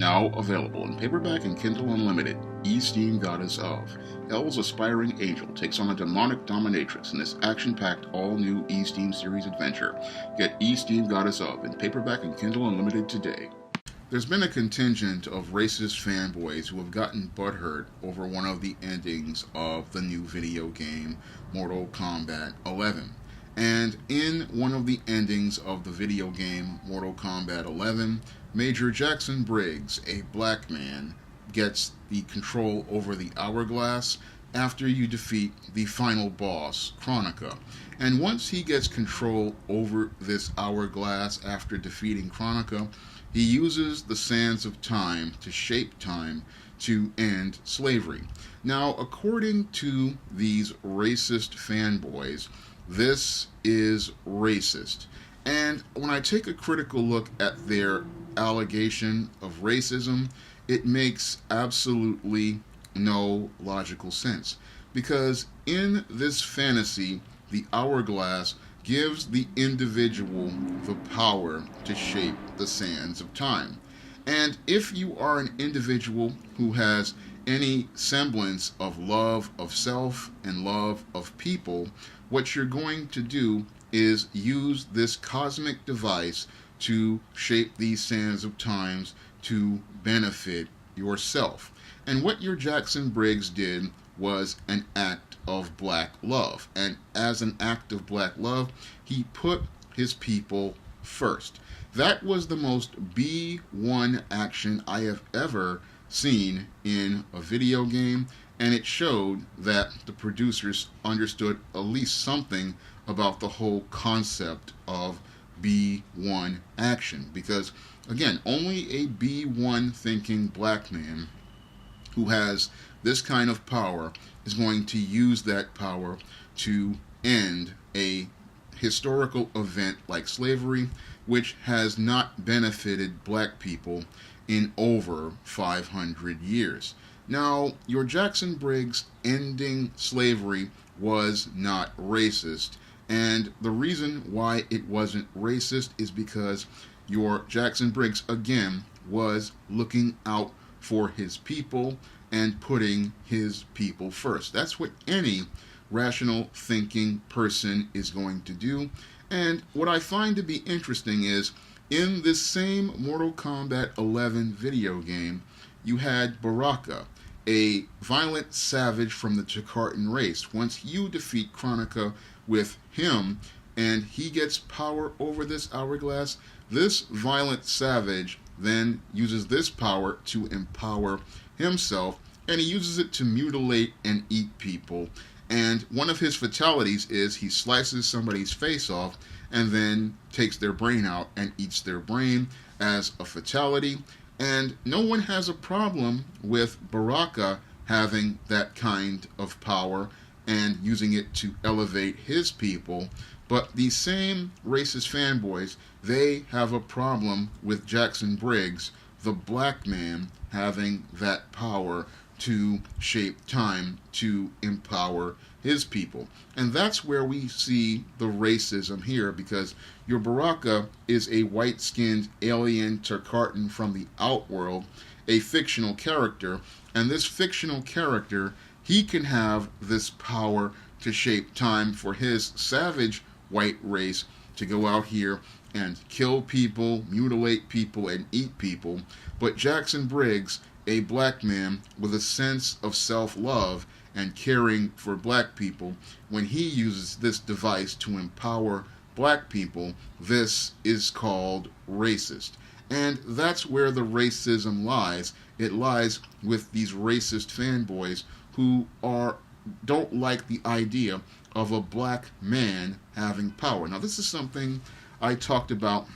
Now available in paperback and Kindle Unlimited, Esteem Goddess of. Hell's aspiring angel takes on a demonic dominatrix in this action-packed all-new Esteem series adventure. Get Esteem Goddess of in paperback and Kindle Unlimited today. There's been a contingent of racist fanboys who have gotten butthurt over one of the endings of the new video game, Mortal Kombat 11. And in one of the endings of the video game, Mortal Kombat 11, Major Jackson Briggs, a black man, gets the control over the hourglass after you defeat the final boss, Kronika. And once he gets control over this hourglass after defeating Kronika, he uses the sands of time to shape time to end slavery. Now, according to these racist fanboys, this is racist. And when I take a critical look at their allegation of racism, it makes absolutely no logical sense. Because in this fantasy, the hourglass gives the individual the power to shape the sands of time. And if you are an individual who has any semblance of love of self and love of people, what you're going to do is use this cosmic device to shape these sands of times to benefit yourself. And what your Jackson Briggs did was an act of black love. And as an act of black love, he put his people first. That was the most B1 action I have ever seen in a video game, and it showed that the producers understood at least something about the whole concept of B1 action. Because, again, only a B1 thinking black man who has this kind of power is going to use that power to end a historical event like slavery, which has not benefited black people in over 500 years. Now, your Jackson Briggs ending slavery was not racist, and the reason why it wasn't racist is because your Jackson Briggs, again, was looking out for his people and putting his people first. That's what any rational thinking person is going to do. And what I find to be interesting is, in this same Mortal Kombat 11 video game, you had Baraka, a violent savage from the Jakartan race. Once you defeat Kronika with him, and he gets power over this hourglass, this violent savage then uses this power to empower himself, and he uses it to mutilate and eat people. And one of his fatalities is he slices somebody's face off and then takes their brain out and eats their brain as a fatality. And no one has a problem with Baraka having that kind of power and using it to elevate his people. But these same racist fanboys, they have a problem with Jackson Briggs, the black man, having that power to shape time to empower his people. And that's where we see the racism here, because your Baraka is a white-skinned alien Tarkatan from the Outworld, a fictional character, and this fictional character, he can have this power to shape time for his savage white race to go out here and kill people, mutilate people, and eat people. But Jackson Briggs, a black man with a sense of self-love and caring for black people, when he uses this device to empower black people, this is called racist. And that's where the racism lies. It lies with these racist fanboys who don't like the idea of a black man having power. Now, this is something I talked about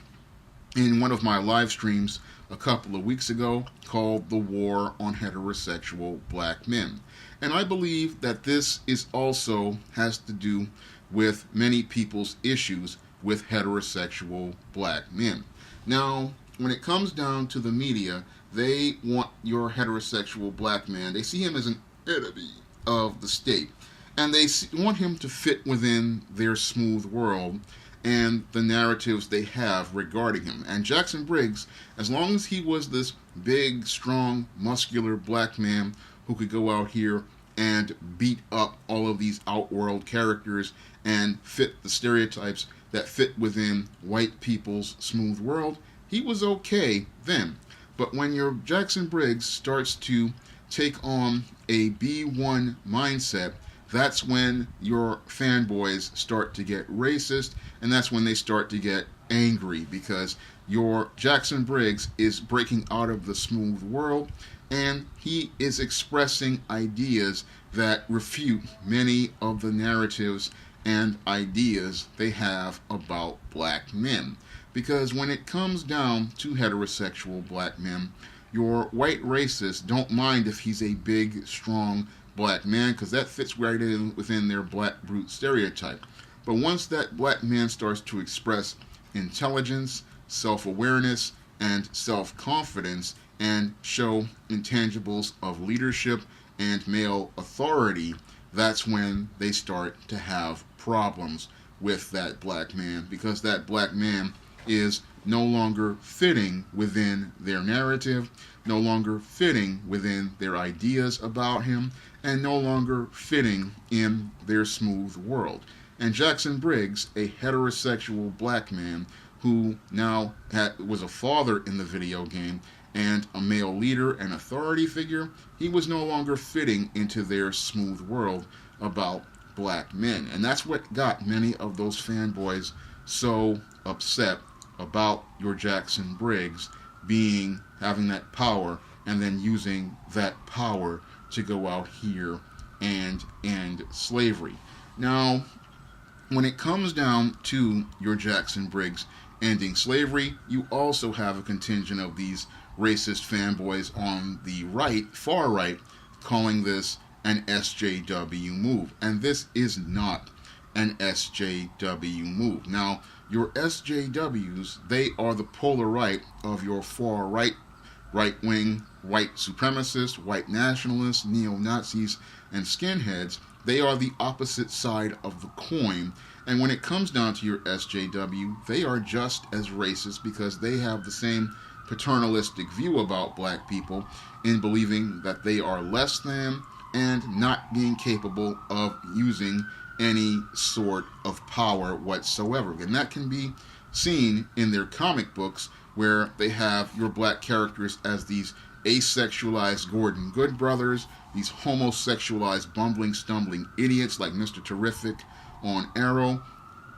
in one of my live streams a couple of weeks ago called The War on Heterosexual Black Men. And I believe that this is also has to do with many people's issues with heterosexual black men. Now, when it comes down to the media, they want your heterosexual black man, they see him as an enemy of the state, and they want him to fit within their smooth world and the narratives they have regarding him. And Jackson Briggs, as long as he was this big, strong, muscular black man who could go out here and beat up all of these outworld characters and fit the stereotypes that fit within white people's smooth world, he was okay then. But when your Jackson Briggs starts to take on a B1 mindset, that's when your fanboys start to get racist, and that's when they start to get angry, because your Jackson Briggs is breaking out of the smooth world, and he is expressing ideas that refute many of the narratives and ideas they have about black men. Because when it comes down to heterosexual black men, your white racists don't mind if he's a big, strong black man, because that fits right in within their black brute stereotype. But once that black man starts to express intelligence, self-awareness, and self-confidence, and show intangibles of leadership and male authority, that's when they start to have problems with that black man, because that black man is no longer fitting within their narrative, no longer fitting within their ideas about him, and no longer fitting in their smooth world. And Jackson Briggs, a heterosexual black man who now was a father in the video game and a male leader and authority figure, he was no longer fitting into their smooth world about black men. And that's what got many of those fanboys so upset about your Jackson Briggs having that power, and then using that power to go out here and end slavery. Now, when it comes down to your Jackson Briggs ending slavery, you also have a contingent of these racist fanboys on the right, far right, calling this an SJW move. And this is not an SJW move. Now, your SJWs, they are the polar right of your far right, right-wing, white supremacists, white nationalists, neo-Nazis, and skinheads. They are the opposite side of the coin. And when it comes down to your SJW, they are just as racist, because they have the same paternalistic view about black people, in believing that they are less than and not being capable of using any sort of power whatsoever. And that can be seen in their comic books, where they have your black characters as these asexualized Gordon Good brothers, these homosexualized bumbling, stumbling idiots like Mr. Terrific on Arrow,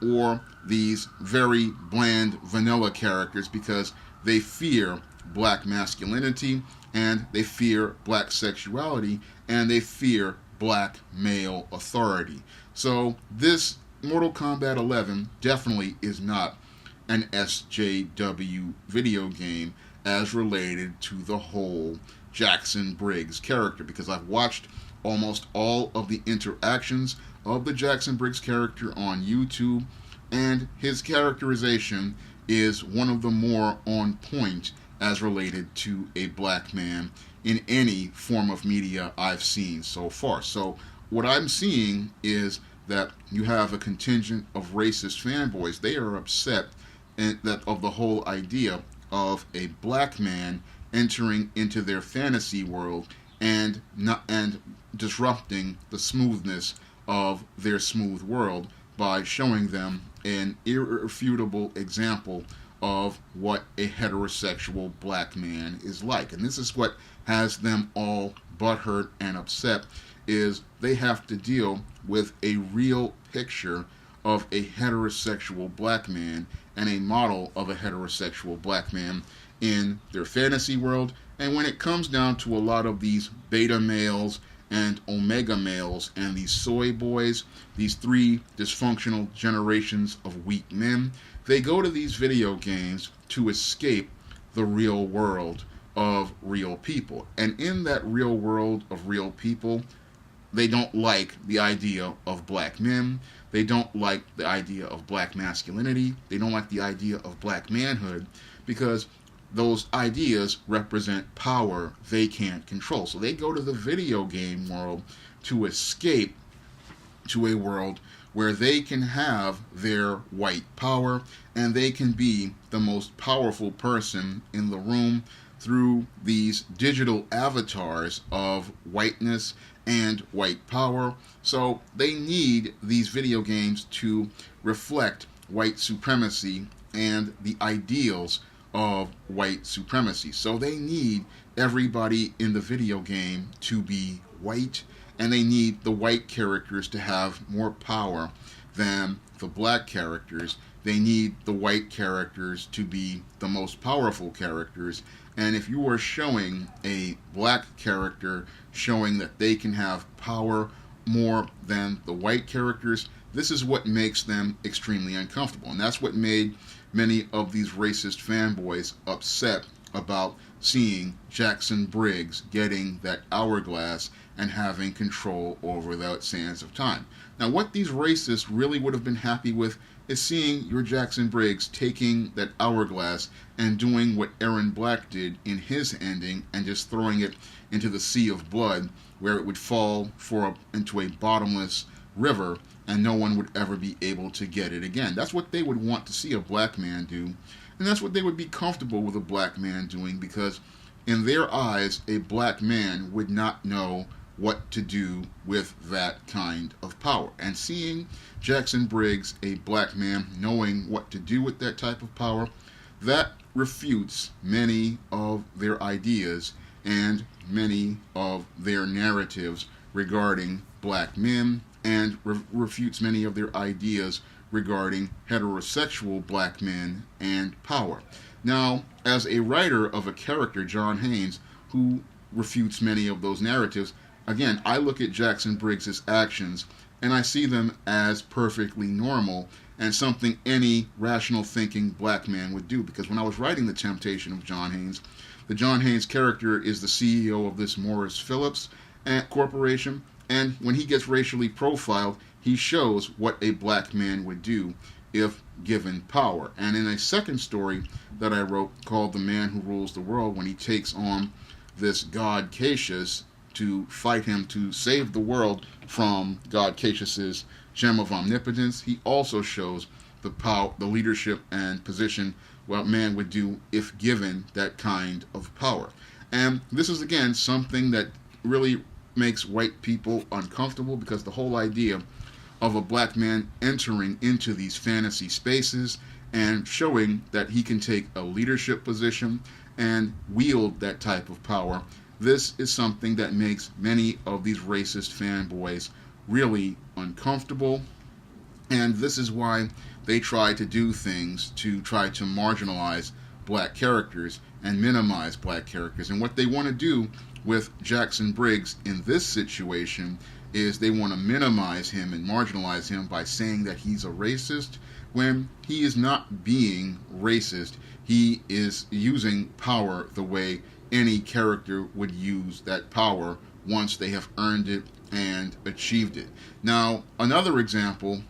or these very bland vanilla characters, because they fear black masculinity, and they fear black sexuality, and they fear black male authority. So this Mortal Kombat 11 definitely is not an SJW video game as related to the whole Jackson Briggs character, because I've watched almost all of the interactions of the Jackson Briggs character on YouTube, and his characterization is one of the more on point as related to a black man in any form of media I've seen so far. So what I'm seeing is that you have a contingent of racist fanboys. They are upset of the whole idea of a black man entering into their fantasy world and disrupting the smoothness of their smooth world by showing them an irrefutable example of what a heterosexual black man is like. And this is what has them all butthurt and upset, is they have to deal with a real picture of a heterosexual black man and a model of a heterosexual black man in their fantasy world. And when it comes down to a lot of these beta males and omega males and these soy boys, these three dysfunctional generations of weak men, they go to these video games to escape the real world of real people. And in that real world of real people, they don't like the idea of black men. They don't like the idea of black masculinity. They don't like the idea of black manhood, because those ideas represent power they can't control. So they go to the video game world to escape to a world where they can have their white power and they can be the most powerful person in the room through these digital avatars of whiteness and white power. So they need these video games to reflect white supremacy and the ideals of white supremacy. So they need everybody in the video game to be white, and they need the white characters to have more power than the black characters. They need the white characters to be the most powerful characters. And if you are showing a black character showing that they can have power more than the white characters, this is what makes them extremely uncomfortable. And that's what made many of these racist fanboys upset about seeing Jackson Briggs getting that hourglass and having control over that Sands of Time. Now, what these racists really would have been happy with is seeing your Jackson Briggs taking that hourglass and doing what Aaron Black did in his ending and just throwing it into the sea of blood, where it would fall into a bottomless river and no one would ever be able to get it again. That's what they would want to see a black man do, and that's what they would be comfortable with a black man doing, because in their eyes, a black man would not know what to do with that kind of power. And seeing Jackson Briggs, a black man, knowing what to do with that type of power, that refutes many of their ideas and many of their narratives regarding black men, and refutes many of their ideas regarding heterosexual black men and power. Now, as a writer of a character, John Haynes, who refutes many of those narratives, again, I look at Jackson Briggs' actions and I see them as perfectly normal and something any rational thinking black man would do. Because when I was writing The Temptation of John Haynes, the John Haynes character is the CEO of this Morris Phillips Corporation, and when he gets racially profiled, he shows what a black man would do if given power. And in a second story that I wrote called The Man Who Rules the World, when he takes on this god Cassius to fight him to save the world from God Cassius's gem of omnipotence, he also shows the power, the leadership and position what man would do if given that kind of power. And this is again something that really makes white people uncomfortable, because the whole idea of a black man entering into these fantasy spaces and showing that he can take a leadership position and wield that type of power, this is something that makes many of these racist fanboys really uncomfortable. And this is why they try to do things to try to marginalize black characters and minimize black characters. And what they want to do with Jackson Briggs in this situation is they want to minimize him and marginalize him by saying that he's a racist, when he is not being racist. He is using power the way any character would use that power once they have earned it and achieved it. Now, another example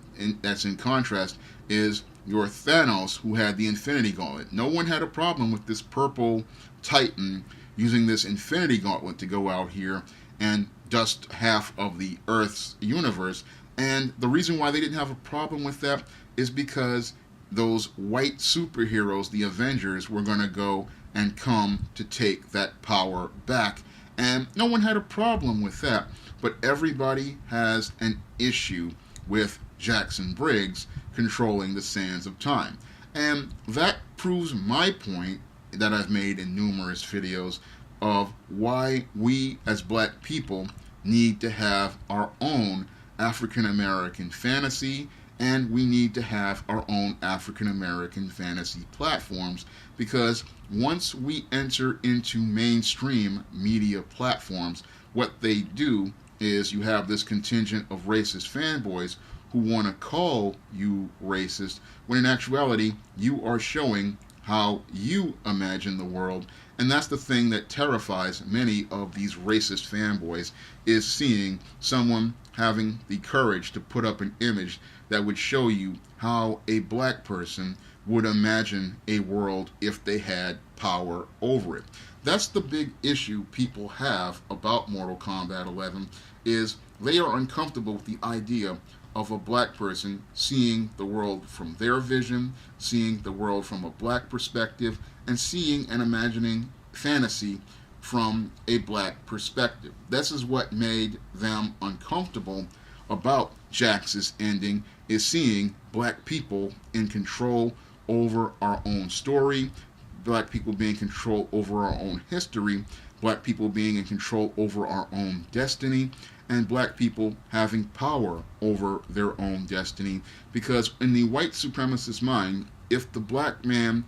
that's in contrast is your Thanos, who had the Infinity Gauntlet. No one had a problem with this purple Titan using this Infinity Gauntlet to go out here and dust half of the Earth's universe. And the reason why they didn't have a problem with that is because those white superheroes, the Avengers, were going to go and come to take that power back. And no one had a problem with that. But everybody has an issue with Jackson Briggs controlling the sands of time. And that proves my point that I've made in numerous videos of why we as black people need to have our own African American fantasy, and we need to have our own African American fantasy platforms, because once we enter into mainstream media platforms, what they do is you have this contingent of racist fanboys who want to call you racist, when in actuality you are showing how you imagine the world. And that's the thing that terrifies many of these racist fanboys, is seeing someone having the courage to put up an image that would show you how a black person would imagine a world if they had power over it. That's the big issue people have about Mortal Kombat 11, is they are uncomfortable with the idea of a black person seeing the world from their vision, seeing the world from a black perspective, and seeing and imagining fantasy from a black perspective. This is what made them uncomfortable about Jax's ending, is seeing black people in control over our own story, black people being in control over our own history, black people being in control over our own destiny, and black people having power over their own destiny. Because in the white supremacist mind, if the black man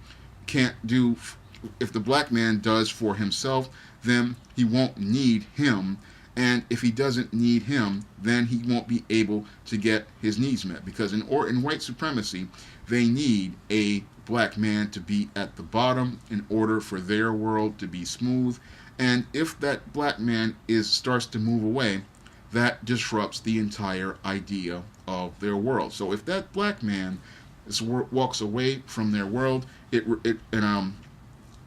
does for himself, then he won't need him. And if he doesn't need him, then he won't be able to get his needs met. Because in white supremacy, they need a black man to be at the bottom in order for their world to be smooth. And if that black man starts to move away, that disrupts the entire idea of their world. So if that black man walks away from their world, it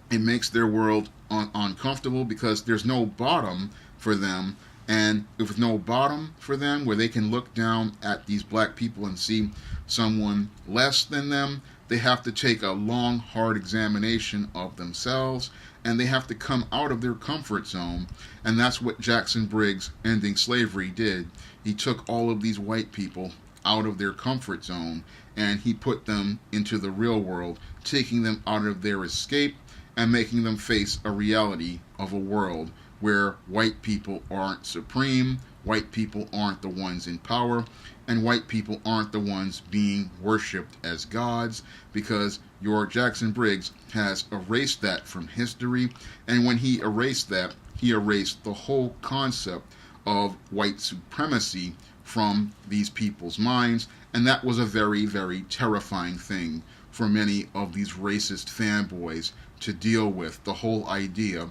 makes their world uncomfortable, because there's no bottom for them. And if there's no bottom for them where they can look down at these black people and see someone less than them, they have to take a long, hard examination of themselves, and they have to come out of their comfort zone. And that's what Jackson Briggs ending slavery did. He took all of these white people out of their comfort zone, and he put them into the real world, taking them out of their escape and making them face a reality of a world where white people aren't supreme, white people aren't the ones in power, and white people aren't the ones being worshipped as gods, because your Jackson Briggs has erased that from history. And when he erased that, he erased the whole concept of white supremacy from these people's minds. And that was a very, very terrifying thing for many of these racist fanboys to deal with. The whole idea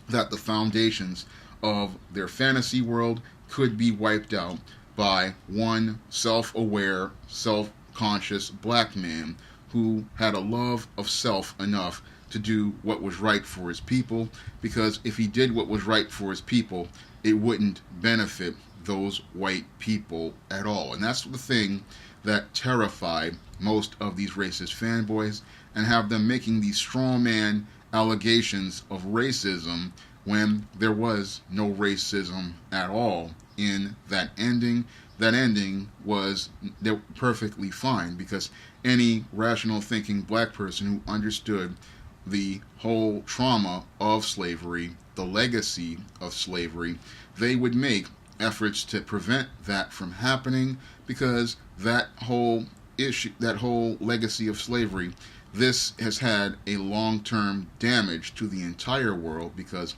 that the foundations of their fantasy world could be wiped out by one self-aware, self-conscious black man who had a love of self enough to do what was right for his people. Because if he did what was right for his people, it wouldn't benefit those white people at all. And that's the thing that terrified most of these racist fanboys, and have them making these straw man allegations of racism when there was no racism at all in that ending. That ending was perfectly fine, because any rational thinking black person who understood the whole trauma of slavery, the legacy of slavery, they would make efforts to prevent that from happening, because that whole issue, that whole legacy of slavery, this has had a long-term damage to the entire world. Because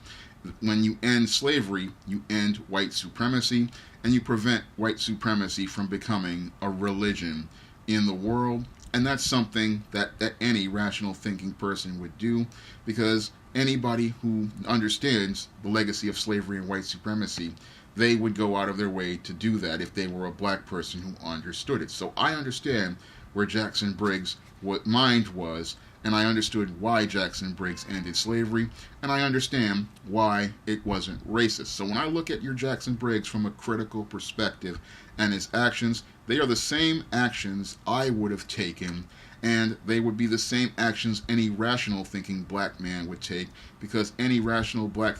when you end slavery, you end white supremacy, and you prevent white supremacy from becoming a religion in the world. And that's something that any rational thinking person would do, because anybody who understands the legacy of slavery and white supremacy, they would go out of their way to do that if they were a black person who understood it. So I understand where Jackson Briggs' mind was, and I understood why Jackson Briggs ended slavery, and I understand why it wasn't racist. So when I look at your Jackson Briggs from a critical perspective and his actions, they are the same actions I would have taken, and they would be the same actions any rational thinking black man would take, because any rational black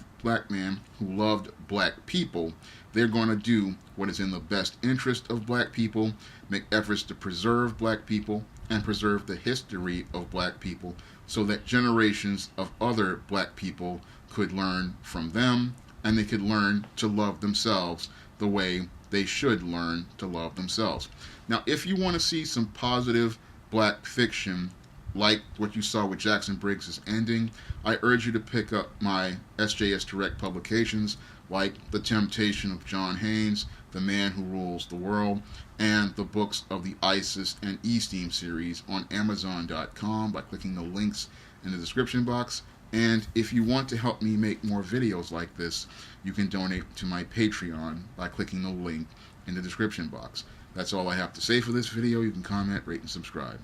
man who loved black people, they're going to do what is in the best interest of black people, make efforts to preserve black people and preserve the history of black people, so that generations of other black people could learn from them, and they could learn to love themselves the way they should learn to love themselves. Now, if you want to see some positive black fiction like what you saw with Jackson Briggs' ending, I urge you to pick up my SJS Direct publications like The Temptation of John Haynes, The Man Who Rules the World, and the books of the ISIS and E-Steam series on Amazon.com by clicking the links in the description box. And if you want to help me make more videos like this, you can donate to my Patreon by clicking the link in the description box. That's all I have to say for this video. You can comment, rate, and subscribe.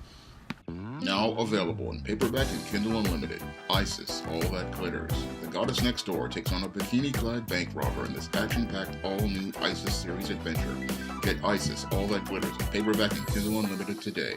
Now available in paperback and Kindle Unlimited, ISIS, All That Glitters. The Goddess Next Door takes on a bikini-clad bank robber in this action-packed all-new ISIS series adventure. Get ISIS, All That Glitters, paperback and Kindle Unlimited today.